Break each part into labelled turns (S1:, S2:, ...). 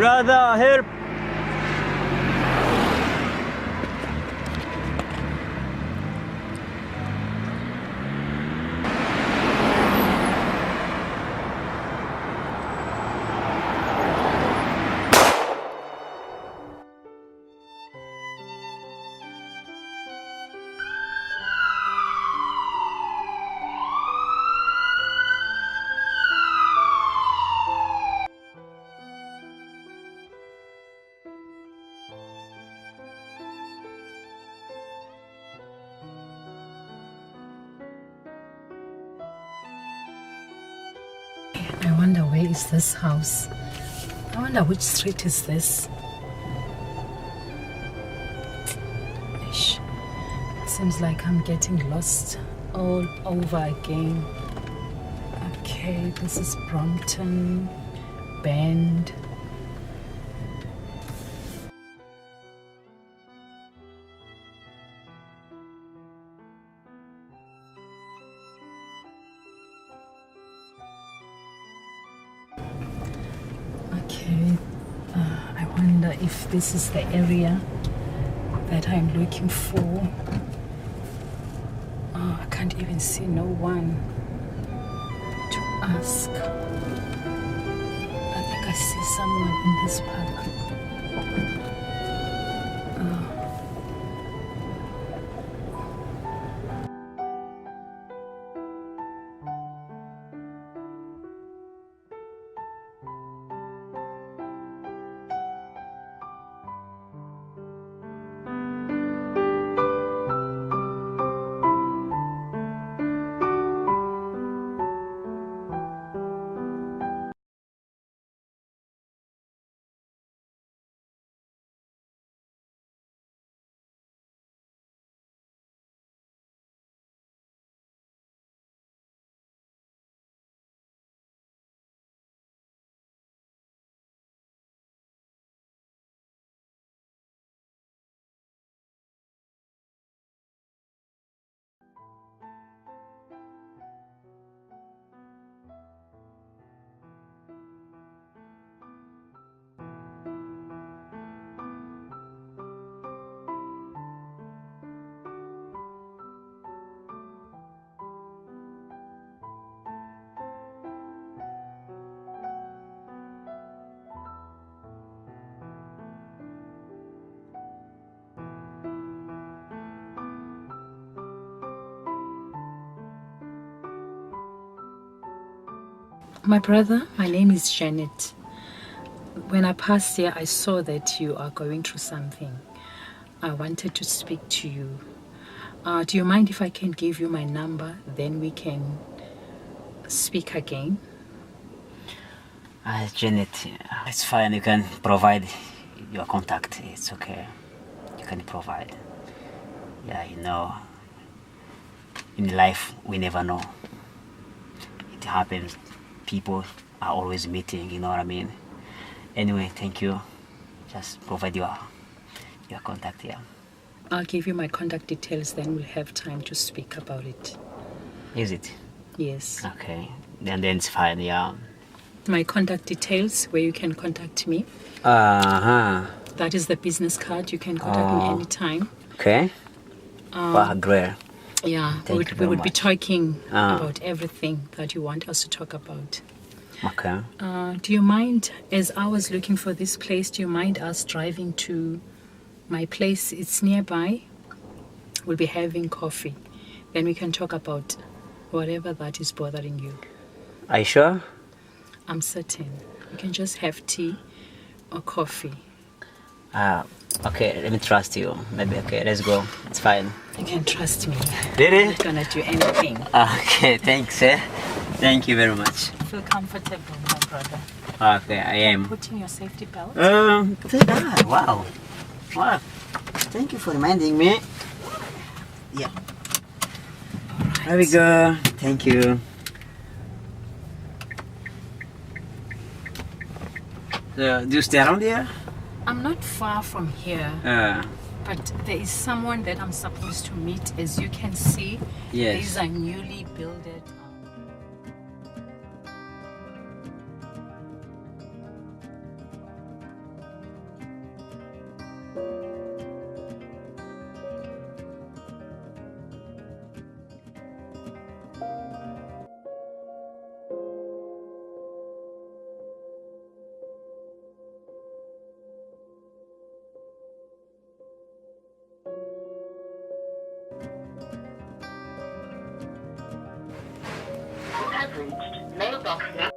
S1: Brother, help!
S2: I wonder where is this house? I wonder which street is this? Ish. Seems like I'm getting lost all over again. Okay, this is Brompton, Bend. Okay, I wonder if this is the area that I'm looking for. Oh, I can't even see no one to ask. I think I see someone in this park. My brother, my name is Janet. When I passed here, I saw that you are going through something. I wanted to speak to you. Do you mind if I can give you my number? Then we can speak again.
S1: Janet, it's fine. You can provide your contact. It's okay. You can provide. Yeah, you know, in life, we never know. It happens. People are always meeting, you know what I mean? Anyway, thank you. Just provide your contact here.
S2: I'll give you my contact details, then we'll have time to speak about it.
S1: Is it?
S2: Yes.
S1: Okay. Then it's fine, yeah.
S2: My contact details, where you can contact me.
S1: Uh-huh.
S2: That is the business card. You can contact me anytime.
S1: Okay. Wow, great.
S2: Yeah, we would be talking about everything that you want us to talk about.
S1: Okay.
S2: Do you mind, as I was looking for this place, do you mind us driving to my place? It's nearby. We'll be having coffee. Then we can talk about whatever that is bothering you.
S1: Are you sure?
S2: I'm certain. You can just have tea or coffee.
S1: Okay, let me trust you. Maybe, okay, let's go. It's fine.
S2: You can trust me.
S1: Really?
S2: I'm not gonna do anything.
S1: Okay, thanks, eh? Thank you very much.
S2: Feel comfortable, my brother.
S1: Okay, I am.
S2: Putting your safety belt.
S1: Wow. Wow. Thank you for reminding me. Yeah.
S2: Right.
S1: There we go. Thank you. So, do you stay around here?
S2: I'm not far from here, but there is someone that I'm supposed to meet. As you can see,
S1: yes.
S2: These are newly builded.
S3: have reached mailbox number.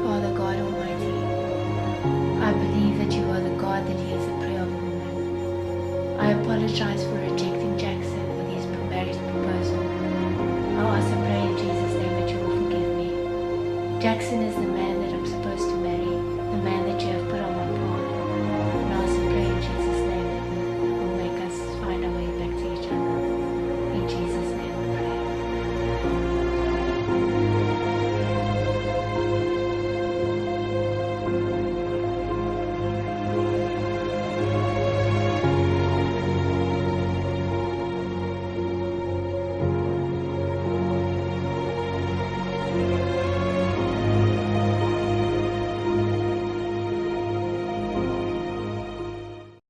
S4: Father God Almighty, I believe that you are the God that hears the prayer of a woman. I apologize for rejecting Jackson with his marriage proposal. I also pray in Jesus' name that you will forgive me. Jackson is the